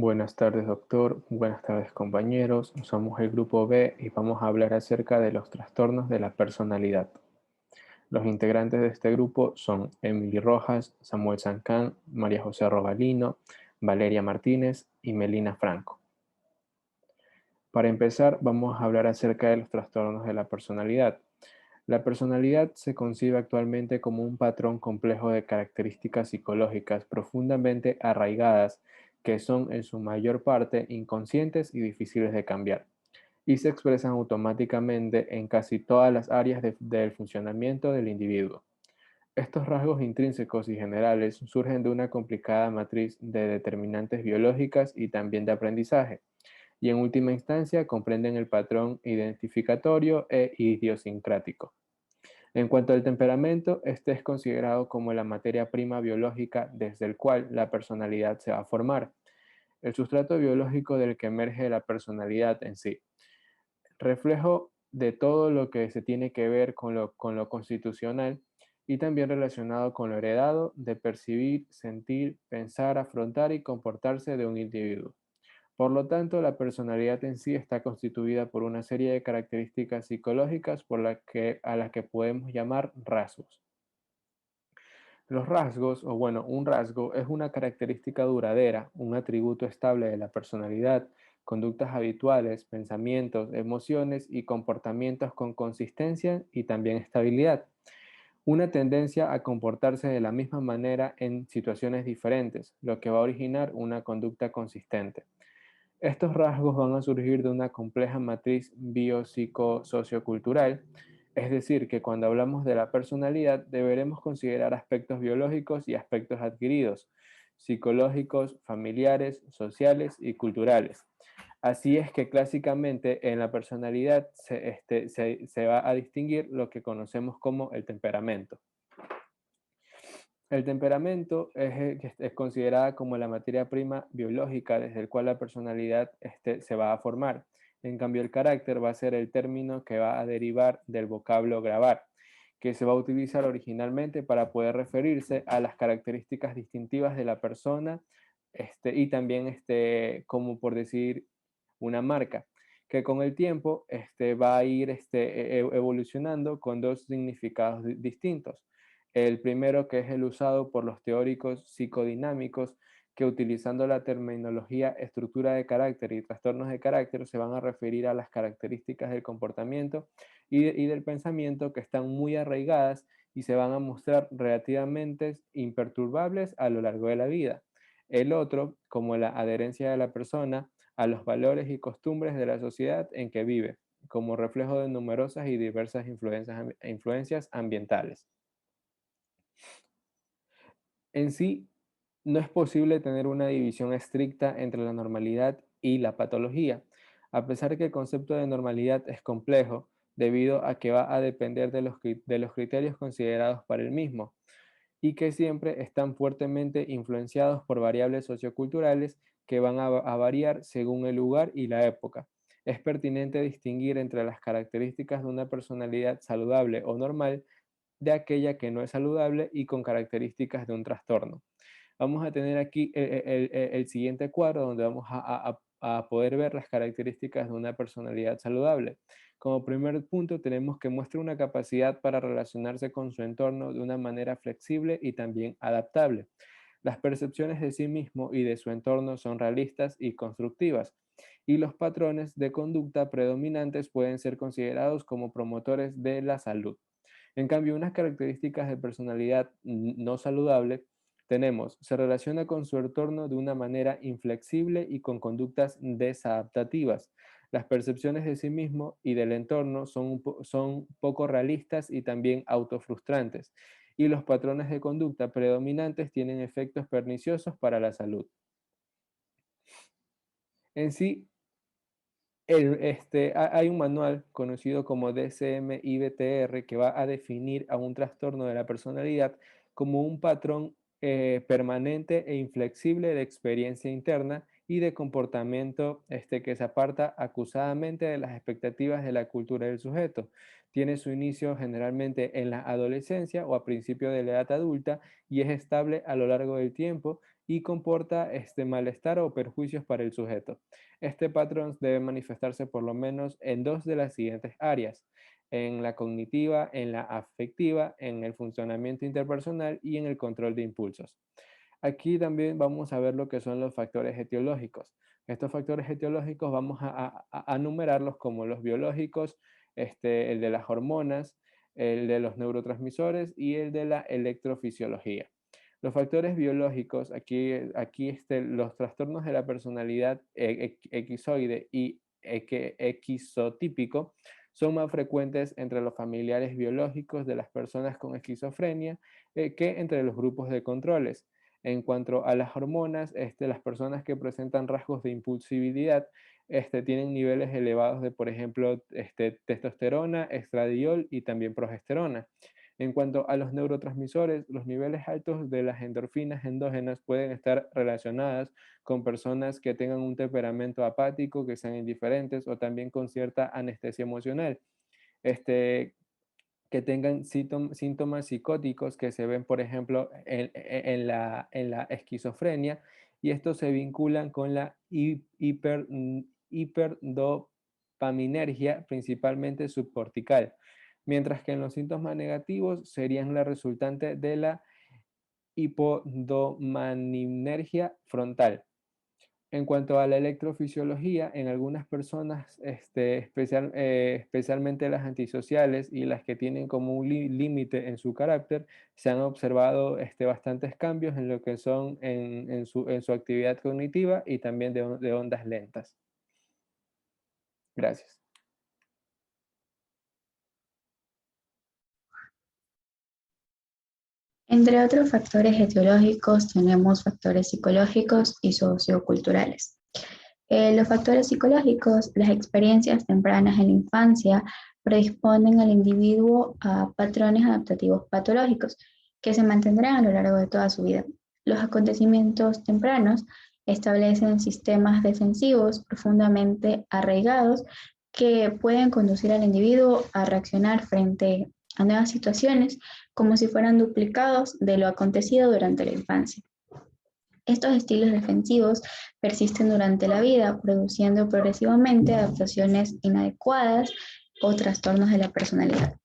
Buenas tardes, doctor. Buenas tardes, compañeros. Somos el grupo B y vamos a hablar acerca de los trastornos de la personalidad. Los integrantes de este grupo son Emily Rojas, Samuel Sancán, María José Robalino, Valeria Martínez y Melina Franco. Para empezar, vamos a hablar acerca de los trastornos de la personalidad. La personalidad se concibe actualmente como un patrón complejo de características psicológicas profundamente arraigadas que son en su mayor parte inconscientes y difíciles de cambiar, y se expresan automáticamente en casi todas las áreas del funcionamiento del individuo. Estos rasgos intrínsecos y generales surgen de una complicada matriz de determinantes biológicas y también de aprendizaje, y en última instancia comprenden el patrón identificatorio e idiosincrático. En cuanto al temperamento, este es considerado como la materia prima biológica desde el cual la personalidad se va a formar, el sustrato biológico del que emerge la personalidad en sí, reflejo de todo lo que se tiene que ver con lo constitucional y también relacionado con lo heredado de percibir, sentir, pensar, afrontar y comportarse de un individuo. Por lo tanto, la personalidad en sí está constituida por una serie de características psicológicas a las que podemos llamar rasgos. Los rasgos, o bueno, un rasgo es una característica duradera, un atributo estable de la personalidad, conductas habituales, pensamientos, emociones y comportamientos con consistencia y también estabilidad. Una tendencia a comportarse de la misma manera en situaciones diferentes, lo que va a originar una conducta consistente. Estos rasgos van a surgir de una compleja matriz biopsicosociocultural, es decir, que cuando hablamos de la personalidad deberemos considerar aspectos biológicos y aspectos adquiridos, psicológicos, familiares, sociales y culturales. Así es que clásicamente en la personalidad se va a distinguir lo que conocemos como el temperamento. El temperamento es considerada como la materia prima biológica desde el cual la personalidad se va a formar. En cambio, el carácter va a ser el término que va a derivar del vocablo gravar, que se va a utilizar originalmente para poder referirse a las características distintivas de la persona y también como por decir una marca, que con el tiempo va a ir evolucionando con dos significados distintos. El primero, que es el usado por los teóricos psicodinámicos, que utilizando la terminología estructura de carácter y trastornos de carácter se van a referir a las características del comportamiento y del pensamiento que están muy arraigadas y se van a mostrar relativamente imperturbables a lo largo de la vida. El otro, como la adherencia de la persona a los valores y costumbres de la sociedad en que vive, como reflejo de numerosas y diversas influencias ambientales. En sí, no es posible tener una división estricta entre la normalidad y la patología, a pesar que el concepto de normalidad es complejo, debido a que va a depender de los criterios considerados para el mismo, y que siempre están fuertemente influenciados por variables socioculturales que van a variar según el lugar y la época. Es pertinente distinguir entre las características de una personalidad saludable o normal de aquella que no es saludable y con características de un trastorno. Vamos a tener aquí el siguiente cuadro donde vamos a poder ver las características de una personalidad saludable. Como primer punto tenemos que muestra una capacidad para relacionarse con su entorno de una manera flexible y también adaptable. Las percepciones de sí mismo y de su entorno son realistas y constructivas, y los patrones de conducta predominantes pueden ser considerados como promotores de la salud. En cambio, unas características de personalidad no saludable tenemos, se relaciona con su entorno de una manera inflexible y con conductas desadaptativas. Las percepciones de sí mismo y del entorno son poco realistas y también autofrustrantes, y los patrones de conducta predominantes tienen efectos perniciosos para la salud. En sí, hay un manual conocido como DSM-IBTR que va a definir a un trastorno de la personalidad como un patrón permanente e inflexible de experiencia interna y de comportamiento que se aparta acusadamente de las expectativas de la cultura del sujeto. Tiene su inicio generalmente en la adolescencia o a principio de la edad adulta y es estable a lo largo del tiempo y comporta malestar o perjuicios para el sujeto. Este patrón debe manifestarse por lo menos en dos de las siguientes áreas: en la cognitiva, en la afectiva, en el funcionamiento interpersonal y en el control de impulsos. Aquí también vamos a ver lo que son los factores etiológicos. Estos factores etiológicos vamos a numerarlos como los biológicos, el de las hormonas, el de los neurotransmisores y el de la electrofisiología. Los factores biológicos, aquí los trastornos de la personalidad equizoide y equizotípico son más frecuentes entre los familiares biológicos de las personas con esquizofrenia que entre los grupos de controles. En cuanto a las hormonas, las personas que presentan rasgos de impulsividad tienen niveles elevados de, por ejemplo, testosterona, estradiol y también progesterona. En cuanto a los neurotransmisores, los niveles altos de las endorfinas endógenas pueden estar relacionadas con personas que tengan un temperamento apático, que sean indiferentes o también con cierta anestesia emocional. Que tengan síntomas psicóticos que se ven, por ejemplo, en la esquizofrenia, y estos se vinculan con la hiperdopaminergia, principalmente subcortical, mientras que en los síntomas negativos serían la resultante de la hipodopaminergia frontal. En cuanto a la electrofisiología, en algunas personas, especialmente las antisociales y las que tienen como un límite en su carácter, se han observado bastantes cambios en lo que son en su actividad cognitiva y también de ondas lentas. Gracias. Entre otros factores etiológicos tenemos factores psicológicos y socioculturales. Los factores psicológicos, las experiencias tempranas en la infancia, predisponen al individuo a patrones adaptativos patológicos que se mantendrán a lo largo de toda su vida. Los acontecimientos tempranos establecen sistemas defensivos profundamente arraigados que pueden conducir al individuo a reaccionar frente a nuevas situaciones como si fueran duplicados de lo acontecido durante la infancia. Estos estilos defensivos persisten durante la vida, produciendo progresivamente adaptaciones inadecuadas o trastornos de la personalidad.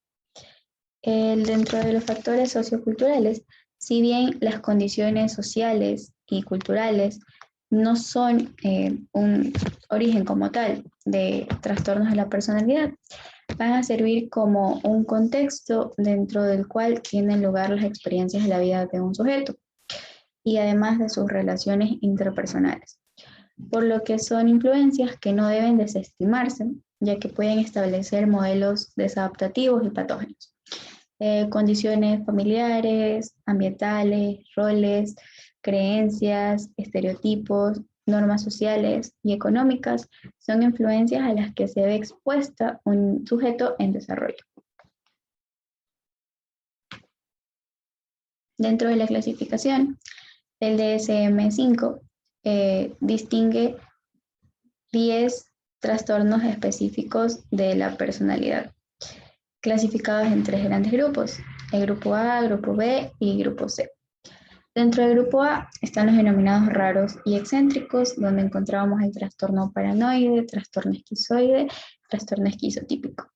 Dentro de los factores socioculturales, si bien las condiciones sociales y culturales no son un origen como tal de trastornos de la personalidad, van a servir como un contexto dentro del cual tienen lugar las experiencias de la vida de un sujeto y además de sus relaciones interpersonales, por lo que son influencias que no deben desestimarse, ya que pueden establecer modelos desadaptativos y patógenos. Condiciones familiares, ambientales, roles, creencias, estereotipos, normas sociales y económicas son influencias a las que se ve expuesta un sujeto en desarrollo. Dentro de la clasificación, el DSM-5 distingue 10 trastornos específicos de la personalidad, clasificados en 3 grandes grupos: el grupo A, grupo B y grupo C. Dentro del grupo A están los denominados raros y excéntricos, donde encontramos el trastorno paranoide, trastorno esquizoide, trastorno esquizotípico.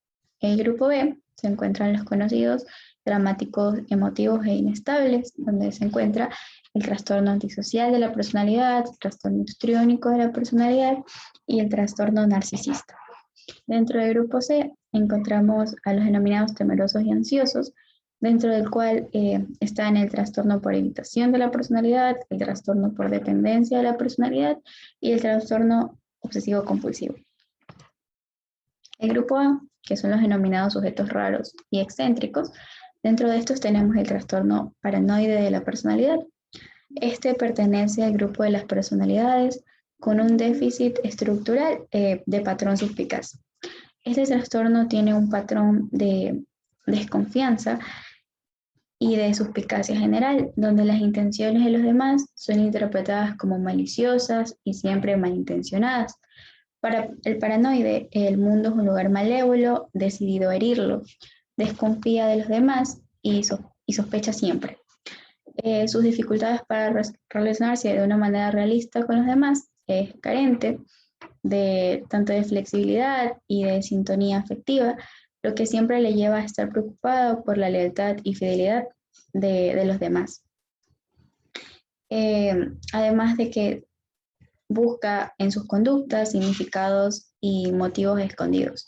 En el grupo B se encuentran los conocidos dramáticos, emotivos e inestables, donde se encuentra el trastorno antisocial de la personalidad, el trastorno histriónico de la personalidad y el trastorno narcisista. Dentro del grupo C encontramos a los denominados temerosos y ansiosos, dentro del cual están el trastorno por evitación de la personalidad, el trastorno por dependencia de la personalidad y el trastorno obsesivo compulsivo. El grupo A, que son los denominados sujetos raros y excéntricos, dentro de estos tenemos el trastorno paranoide de la personalidad. Este pertenece al grupo de las personalidades con un déficit estructural de patrón suspicaz. Este trastorno tiene un patrón de desconfianza y de suspicacia general, donde las intenciones de los demás son interpretadas como maliciosas y siempre malintencionadas. Para el paranoide, el mundo es un lugar malévolo, decidido a herirlo, desconfía de los demás y sospecha siempre. Sus dificultades para relacionarse de una manera realista con los demás es carente de tanto de flexibilidad y de sintonía afectiva, lo que siempre le lleva a estar preocupado por la lealtad y fidelidad de los demás. Además de que busca en sus conductas significados y motivos escondidos.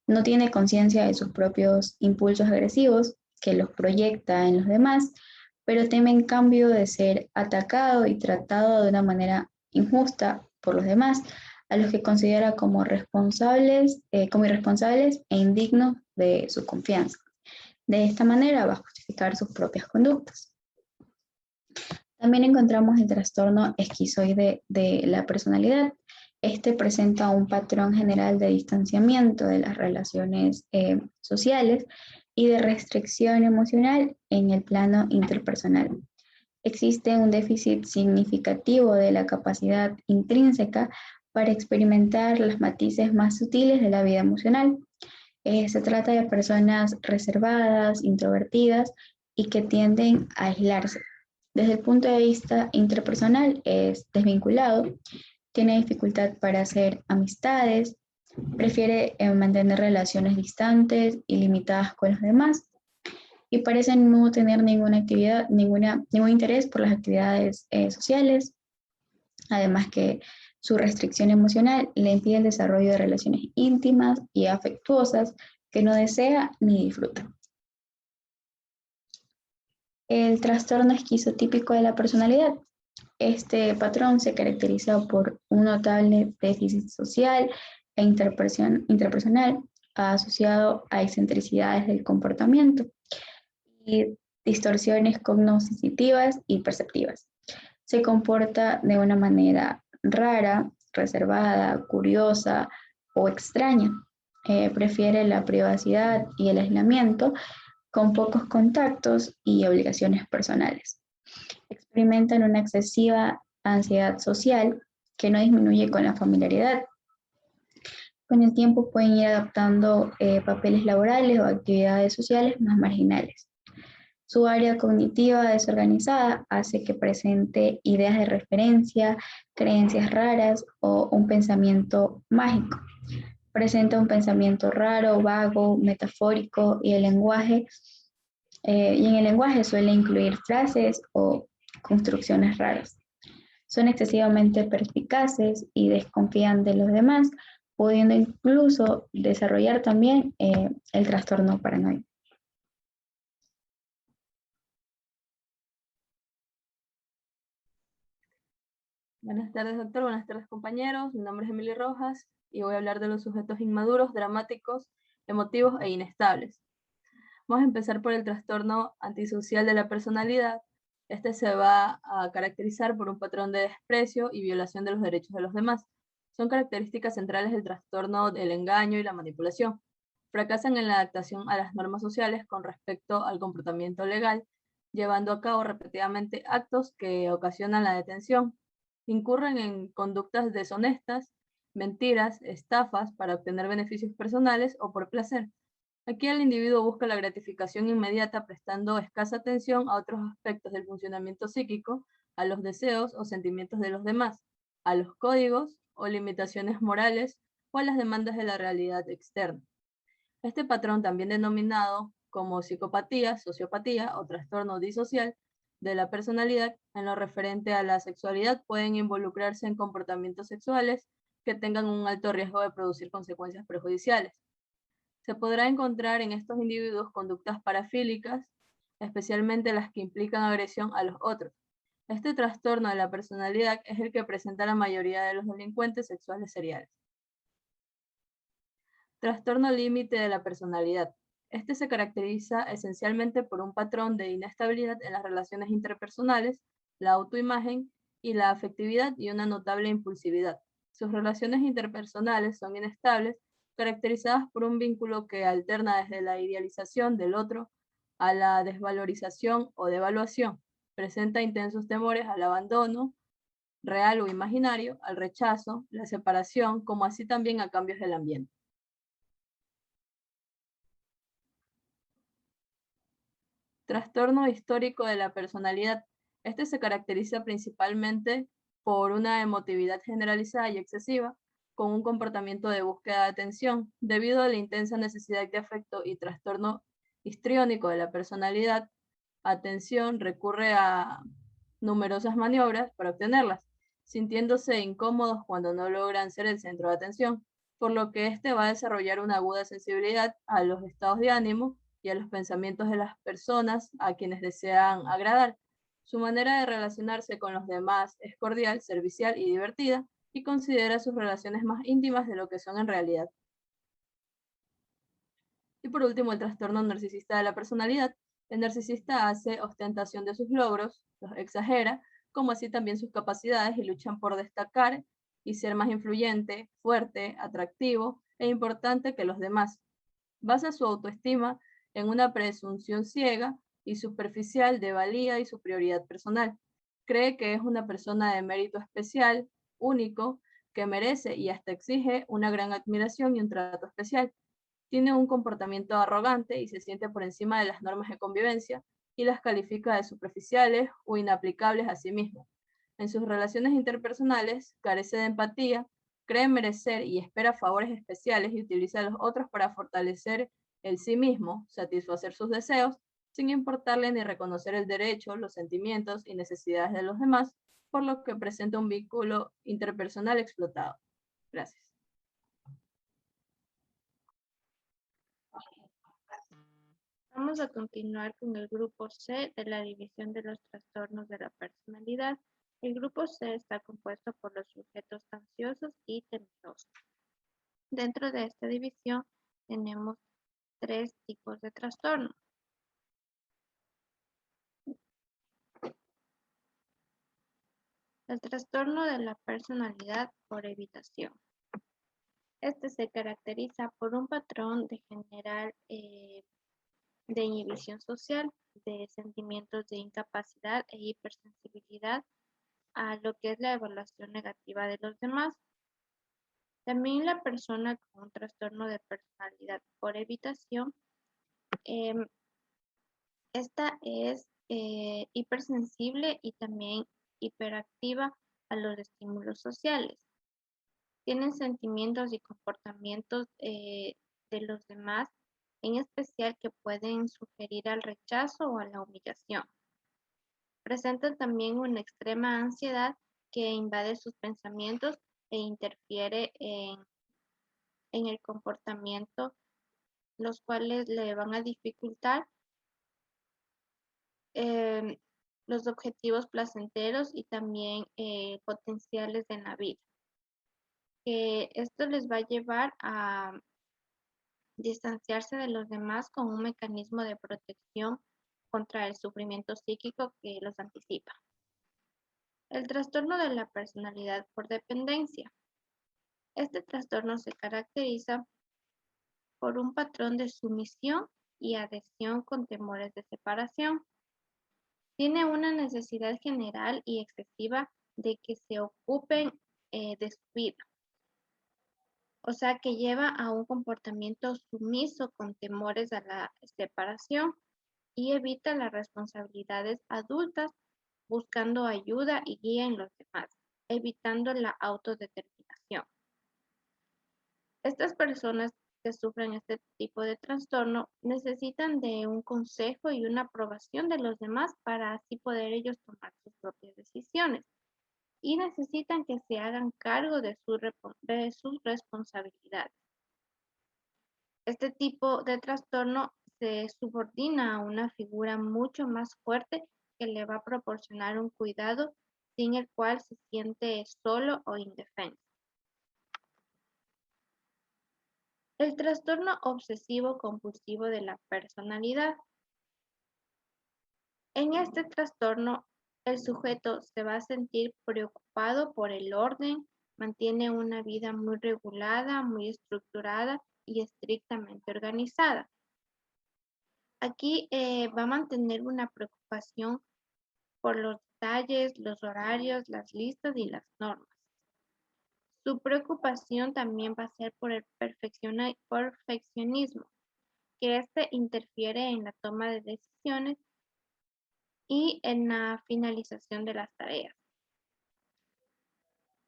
No tiene conciencia de sus propios impulsos agresivos, que los proyecta en los demás, pero teme en cambio de ser atacado y tratado de una manera injusta por los demás, a los que considera como como irresponsables e indignos de su confianza. De esta manera va a justificar sus propias conductas. También encontramos el trastorno esquizoide de la personalidad. Este presenta un patrón general de distanciamiento de las relaciones sociales y de restricción emocional en el plano interpersonal. Existe un déficit significativo de la capacidad intrínseca para experimentar los matices más sutiles de la vida emocional. Se trata de personas reservadas, introvertidas y que tienden a aislarse. Desde el punto de vista interpersonal es desvinculado, tiene dificultad para hacer amistades, prefiere mantener relaciones distantes y limitadas con los demás y parece no tener ninguna actividad, ningún interés por las actividades sociales, además que su restricción emocional le impide el desarrollo de relaciones íntimas y afectuosas que no desea ni disfruta. El trastorno esquizotípico de la personalidad. Este patrón se caracteriza por un notable déficit social e interpersonal asociado a excentricidades del comportamiento y distorsiones cognitivas y perceptivas. Se comporta de una manera rara, reservada, curiosa o extraña. Prefiere la privacidad y el aislamiento con pocos contactos y obligaciones personales. Experimentan una excesiva ansiedad social que no disminuye con la familiaridad. Con el tiempo pueden ir adaptando papeles laborales o actividades sociales más marginales. Su área cognitiva desorganizada hace que presente ideas de referencia, creencias raras o un pensamiento mágico. Presenta un pensamiento raro, vago, metafórico y en el lenguaje suele incluir frases o construcciones raras. Son excesivamente perspicaces y desconfían de los demás, pudiendo incluso desarrollar también el trastorno paranoico. Buenas tardes, doctor. Buenas tardes, compañeros. Mi nombre es Emily Rojas y voy a hablar de los sujetos inmaduros, dramáticos, emotivos e inestables. Vamos a empezar por el trastorno antisocial de la personalidad. Este se va a caracterizar por un patrón de desprecio y violación de los derechos de los demás. Son características centrales del trastorno del engaño y la manipulación. Fracasan en la adaptación a las normas sociales con respecto al comportamiento legal, llevando a cabo repetidamente actos que ocasionan la detención. Incurren en conductas deshonestas, mentiras, estafas para obtener beneficios personales o por placer. Aquí el individuo busca la gratificación inmediata prestando escasa atención a otros aspectos del funcionamiento psíquico, a los deseos o sentimientos de los demás, a los códigos o limitaciones morales o a las demandas de la realidad externa. Este patrón, también denominado como psicopatía, sociopatía o trastorno disocial de la personalidad, en lo referente a la sexualidad, pueden involucrarse en comportamientos sexuales que tengan un alto riesgo de producir consecuencias perjudiciales. Se podrá encontrar en estos individuos conductas parafílicas, especialmente las que implican agresión a los otros. Este trastorno de la personalidad es el que presenta la mayoría de los delincuentes sexuales seriales. Trastorno límite de la personalidad. Este se caracteriza esencialmente por un patrón de inestabilidad en las relaciones interpersonales, la autoimagen y la afectividad y una notable impulsividad. Sus relaciones interpersonales son inestables, caracterizadas por un vínculo que alterna desde la idealización del otro a la desvalorización o devaluación. Presenta intensos temores al abandono, real o imaginario, al rechazo, la separación, como así también a cambios del ambiente. Trastorno histórico de la personalidad. Este se caracteriza principalmente por una emotividad generalizada y excesiva, con un comportamiento de búsqueda de atención, debido a la intensa necesidad de afecto y trastorno histriónico de la personalidad. Atención recurre a numerosas maniobras para obtenerlas, sintiéndose incómodos cuando no logran ser el centro de atención, por lo que éste va a desarrollar una aguda sensibilidad a los estados de ánimo y a los pensamientos de las personas a quienes desean agradar. Su manera de relacionarse con los demás es cordial, servicial y divertida, y considera sus relaciones más íntimas de lo que son en realidad. Y por último, el trastorno narcisista de la personalidad. El narcisista hace ostentación de sus logros, los exagera, como así también sus capacidades, y luchan por destacar y ser más influyente, fuerte, atractivo e importante que los demás. Basa su autoestima en una presunción ciega y superficial de valía y superioridad personal. Cree que es una persona de mérito especial, único, que merece y hasta exige una gran admiración y un trato especial. Tiene un comportamiento arrogante y se siente por encima de las normas de convivencia y las califica de superficiales o inaplicables a sí mismo. En sus relaciones interpersonales carece de empatía, cree merecer y espera favores especiales y utiliza a los otros para fortalecer el sí mismo, satisfacer sus deseos, sin importarle ni reconocer el derecho, los sentimientos y necesidades de los demás, por lo que presenta un vínculo interpersonal explotado. Gracias. Vamos a continuar con el grupo C de la división de los trastornos de la personalidad. El grupo C está compuesto por los sujetos ansiosos y temerosos. Dentro de esta división tenemos 3 tipos de trastornos. El trastorno de la personalidad por evitación. Este se caracteriza por un patrón de general de inhibición social, de sentimientos de incapacidad e hipersensibilidad a lo que es la evaluación negativa de los demás. También la persona con un trastorno de personalidad por evitación, esta es hipersensible y también hiperactiva a los estímulos sociales. Tienen sentimientos y comportamientos de los demás, en especial que pueden sugerir al rechazo o a la humillación. Presentan también una extrema ansiedad que invade sus pensamientos e interfiere en el comportamiento, los cuales le van a dificultar los objetivos placenteros y también potenciales en la vida. Esto les va a llevar a distanciarse de los demás con un mecanismo de protección contra el sufrimiento psíquico que los anticipa. El trastorno de la personalidad por dependencia. Este trastorno se caracteriza por un patrón de sumisión y adhesión con temores de separación. Tiene una necesidad general y excesiva de que se ocupen de su vida. O sea, que lleva a un comportamiento sumiso con temores a la separación y evita las responsabilidades adultas buscando ayuda y guía en los demás, evitando la autodeterminación. Estas personas que sufren este tipo de trastorno necesitan de un consejo y una aprobación de los demás para así poder ellos tomar sus propias decisiones, y necesitan que se hagan cargo de sus responsabilidades. Este tipo de trastorno se subordina a una figura mucho más fuerte que le va a proporcionar un cuidado sin el cual se siente solo o indefenso. El trastorno obsesivo compulsivo de la personalidad. En este trastorno, el sujeto se va a sentir preocupado por el orden, mantiene una vida muy regulada, muy estructurada y estrictamente organizada. Aquí va a mantener una preocupación por los detalles, los horarios, las listas y las normas. Su preocupación también va a ser por el perfeccionismo, que este interfiere en la toma de decisiones y en la finalización de las tareas.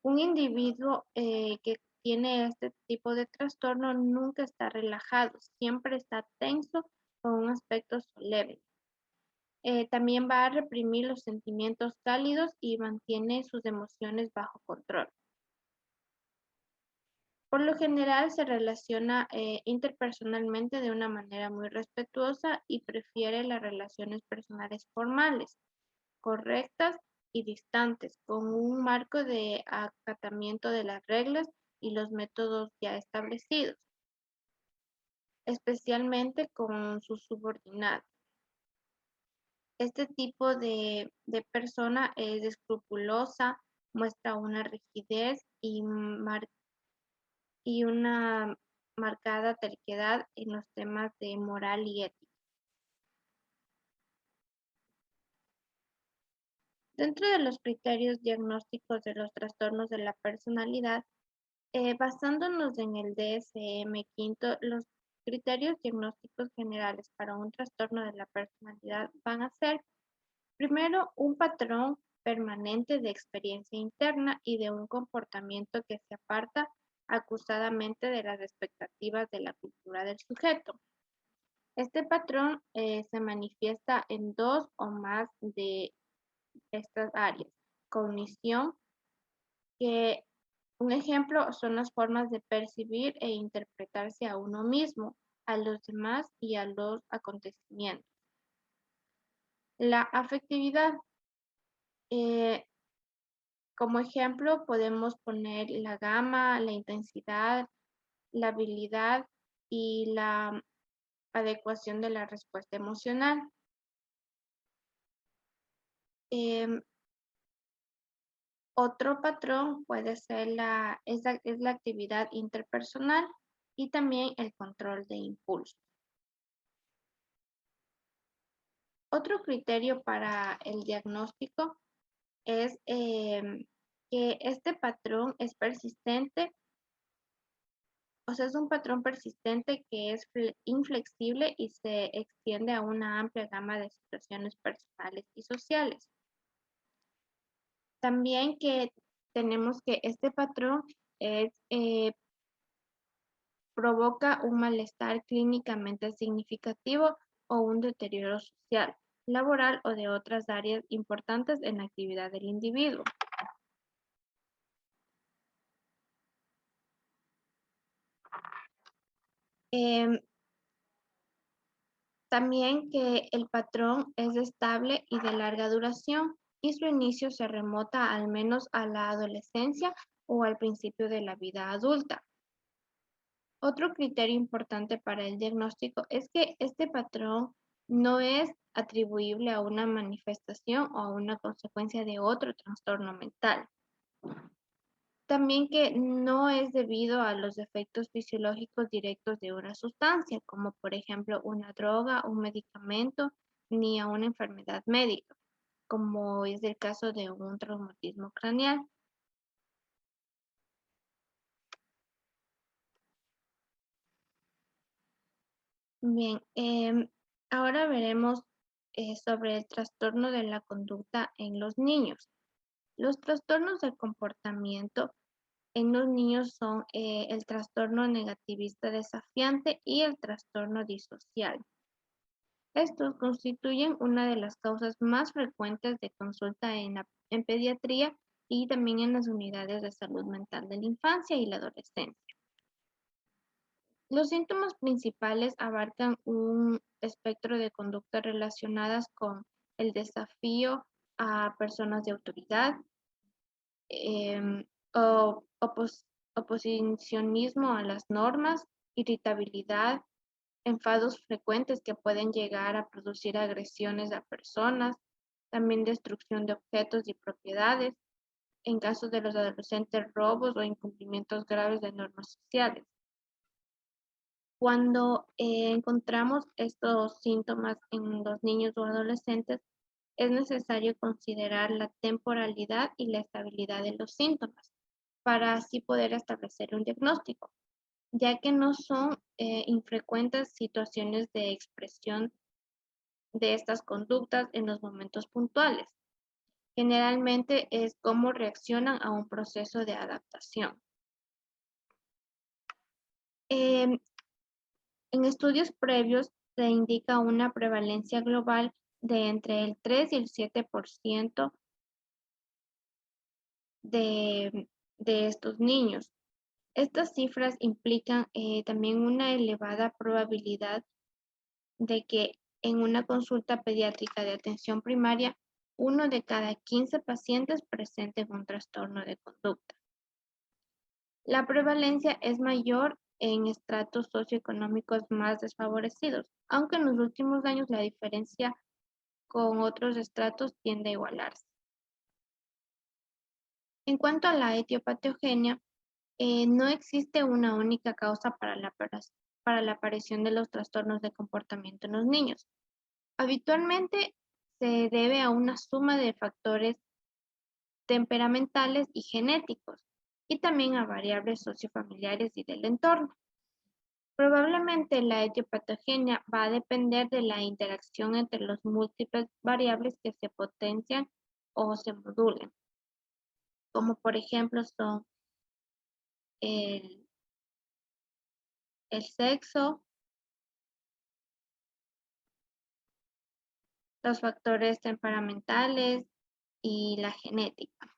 Un individuo que tiene este tipo de trastorno nunca está relajado, siempre está tenso con un aspecto solemne. También va a reprimir los sentimientos cálidos y mantiene sus emociones bajo control. Por lo general se relaciona interpersonalmente de una manera muy respetuosa y prefiere las relaciones personales formales, correctas y distantes, con un marco de acatamiento de las reglas y los métodos ya establecidos, especialmente con sus subordinados. Este tipo de persona es escrupulosa, muestra una rigidez y una marcada terquedad en los temas de moral y ética. Dentro de los criterios diagnósticos de los trastornos de la personalidad, basándonos en el DSM-5, los criterios diagnósticos generales para un trastorno de la personalidad van a ser, primero, un patrón permanente de experiencia interna y de un comportamiento que se aparta acusadamente de las expectativas de la cultura del sujeto. Este patrón se manifiesta en dos o más de estas áreas. Cognición, que un ejemplo son las formas de percibir e interpretarse a uno mismo, a los demás y a los acontecimientos. La afectividad, como ejemplo podemos poner la gama, la intensidad, la habilidad y la adecuación de la respuesta emocional. Otro patrón puede ser la actividad interpersonal y también el control de impulsos. Otro criterio para el diagnóstico es que este patrón es persistente, o sea, es un patrón persistente que es inflexible y se extiende a una amplia gama de situaciones personales y sociales. También que tenemos que este patrón provoca un malestar clínicamente significativo o un deterioro social, laboral o de otras áreas importantes en la actividad del individuo. También que el patrón es estable y de larga duración y su inicio se remota al menos a la adolescencia o al principio de la vida adulta. Otro criterio importante para el diagnóstico es que este patrón no es atribuible a una manifestación o a una consecuencia de otro trastorno mental. También que no es debido a los efectos fisiológicos directos de una sustancia, como por ejemplo una droga, un medicamento, ni a una enfermedad médica, como es el caso de un traumatismo craneal. Bien, ahora veremos sobre el trastorno de la conducta en los niños. Los trastornos del comportamiento en los niños son el trastorno negativista desafiante y el trastorno disocial. Estos constituyen una de las causas más frecuentes de consulta en pediatría y también en las unidades de salud mental de la infancia y la adolescencia. Los síntomas principales abarcan un espectro de conductas relacionadas con el desafío a personas de autoridad, oposicionismo a las normas, irritabilidad, enfados frecuentes que pueden llegar a producir agresiones a personas, también destrucción de objetos y propiedades, en caso de los adolescentes robos o incumplimientos graves de normas sociales. Cuando encontramos estos síntomas en los niños o adolescentes, es necesario considerar la temporalidad y la estabilidad de los síntomas para así poder establecer un diagnóstico, ya que no son infrecuentes situaciones de expresión de estas conductas en los momentos puntuales. Generalmente es cómo reaccionan a un proceso de adaptación. En estudios previos se indica una prevalencia global de entre el 3 y el 7% de estos niños. Estas cifras implican también una elevada probabilidad de que en una consulta pediátrica de atención primaria, 1 de cada 15 pacientes presenten un trastorno de conducta. La prevalencia es mayor en estratos socioeconómicos más desfavorecidos, aunque en los últimos años la diferencia con otros estratos tiende a igualarse. En cuanto a la etiopatogenia, no existe una única causa para la aparición de los trastornos de comportamiento en los niños. Habitualmente se debe a una suma de factores temperamentales y genéticos, y también a variables sociofamiliares y del entorno. Probablemente la etiopatogenia va a depender de la interacción entre los múltiples variables que se potencian o se modulan, como por ejemplo son el sexo, los factores temperamentales y la genética.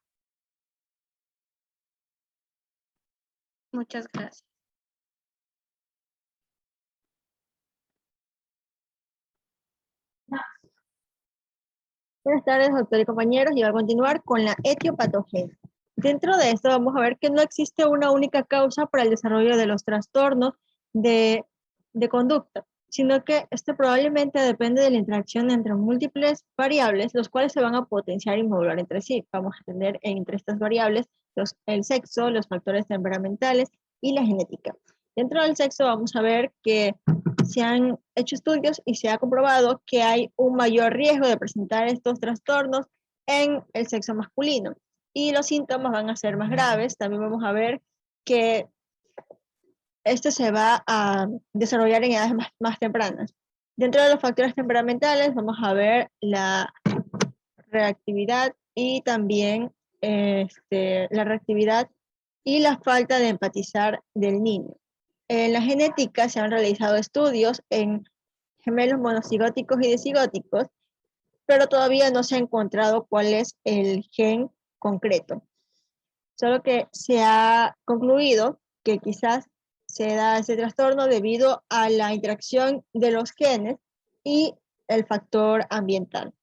Muchas gracias. Buenas tardes, doctor y compañeros, y voy a continuar con la etiopatogenia. Dentro de esto vamos a ver que no existe una única causa para el desarrollo de los trastornos de conducta, sino que este probablemente depende de la interacción entre múltiples variables, los cuales se van a potenciar y modular entre sí. Vamos a tener entre estas variables el sexo, los factores temperamentales y la genética. Dentro del sexo vamos a ver que se han hecho estudios y se ha comprobado que hay un mayor riesgo de presentar estos trastornos en el sexo masculino y los síntomas van a ser más graves. También vamos a ver que esto se va a desarrollar en edades más tempranas. Dentro de los factores temperamentales vamos a ver la reactividad y también la reactividad y la falta de empatizar del niño. En la genética se han realizado estudios en gemelos monocigóticos y dicigóticos, pero todavía no se ha encontrado cuál es el gen concreto. Solo que se ha concluido que quizás se da ese trastorno debido a la interacción de los genes y el factor ambiental.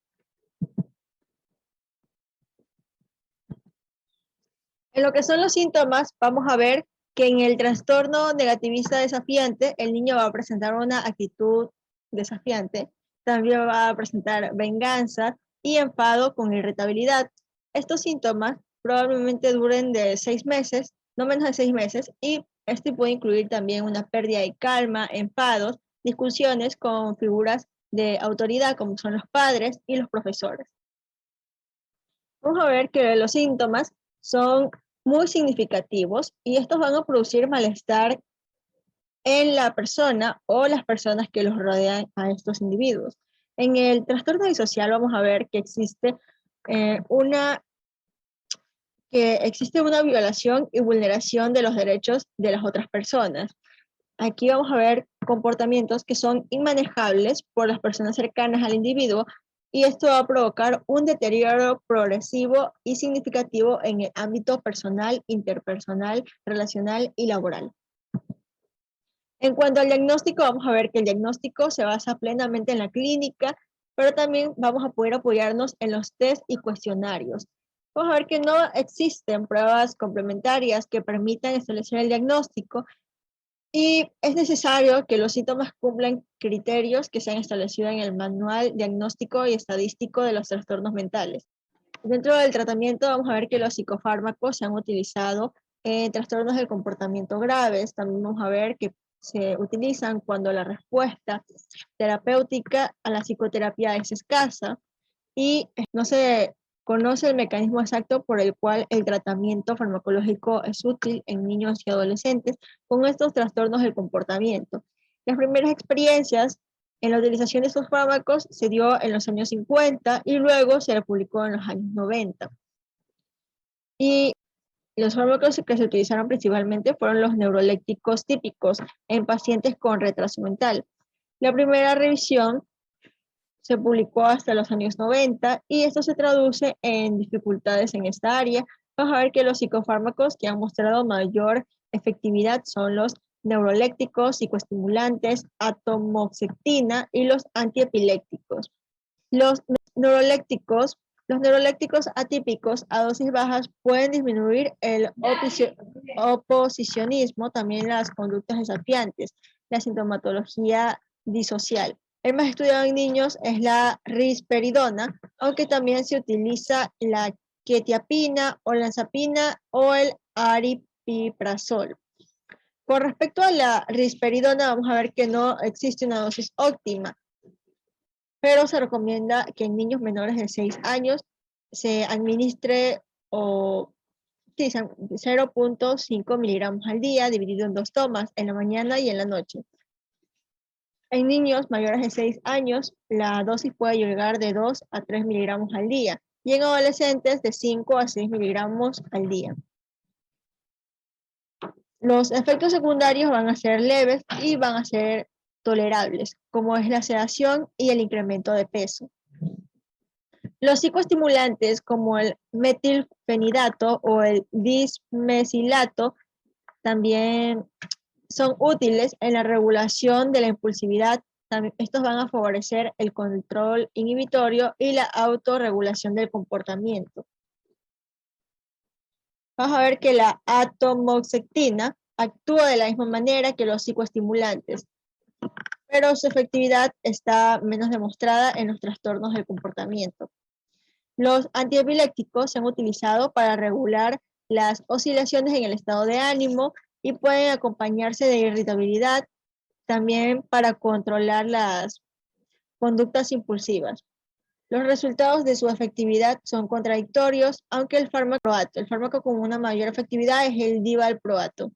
En lo que son los síntomas, vamos a ver que en el trastorno negativista desafiante, el niño va a presentar una actitud desafiante, también va a presentar venganza y enfado con irritabilidad. Estos síntomas probablemente duren de 6 meses, no menos de 6 meses, y este puede incluir también una pérdida de calma, enfados, discusiones con figuras de autoridad como son los padres y los profesores. Vamos a ver que los síntomas son muy significativos y estos van a producir malestar en la persona o las personas que los rodean a estos individuos. En el trastorno disocial vamos a ver que existe una violación y vulneración de los derechos de las otras personas. Aquí vamos a ver comportamientos que son inmanejables por las personas cercanas al individuo y esto va a provocar un deterioro progresivo y significativo en el ámbito personal, interpersonal, relacional y laboral. En cuanto al diagnóstico, vamos a ver que el diagnóstico se basa plenamente en la clínica, pero también vamos a poder apoyarnos en los test y cuestionarios. Vamos a ver que no existen pruebas complementarias que permitan establecer el diagnóstico y es necesario que los síntomas cumplan criterios que se han establecido en el Manual Diagnóstico y Estadístico de los Trastornos Mentales. Dentro del tratamiento vamos a ver que los psicofármacos se han utilizado en trastornos del comportamiento graves. También vamos a ver que se utilizan cuando la respuesta terapéutica a la psicoterapia es escasa y no se conoce el mecanismo exacto por el cual el tratamiento farmacológico es útil en niños y adolescentes con estos trastornos del comportamiento. Las primeras experiencias en la utilización de estos fármacos se dio en los años 50 y luego se publicó en los años 90. Y los fármacos que se utilizaron principalmente fueron los neurolépticos típicos en pacientes con retraso mental. La primera revisión se publicó hasta los años 90 y esto se traduce en dificultades en esta área. Vamos a ver que los psicofármacos que han mostrado mayor efectividad son los neurolépticos, psicoestimulantes, atomoxetina y los antiepilépticos. Los neurolépticos atípicos a dosis bajas pueden disminuir el oposicionismo, también las conductas desafiantes, la sintomatología disocial. El más estudiado en niños es la risperidona, aunque también se utiliza la quetiapina, olanzapina o el aripiprazol. Con respecto a la risperidona, vamos a ver que no existe una dosis óptima, pero se recomienda que en niños menores de 6 años se administre 0.5 miligramos al día, dividido en 2 tomas, en la mañana y en la noche. En niños mayores de 6 años, la dosis puede llegar de 2 a 3 miligramos al día, y en adolescentes de 5 a 6 miligramos al día. Los efectos secundarios van a ser leves y van a ser tolerables, como es la sedación y el incremento de peso. Los psicoestimulantes como el metilfenidato o el dismesilato también son útiles en la regulación de la impulsividad. Estos van a favorecer el control inhibitorio y la autorregulación del comportamiento. Vamos a ver que la atomoxetina actúa de la misma manera que los psicoestimulantes, pero su efectividad está menos demostrada en los trastornos del comportamiento. Los antiepilépticos se han utilizado para regular las oscilaciones en el estado de ánimo y pueden acompañarse de irritabilidad, también para controlar las conductas impulsivas. Los resultados de su efectividad son contradictorios, aunque el fármaco con una mayor efectividad es el divalproato.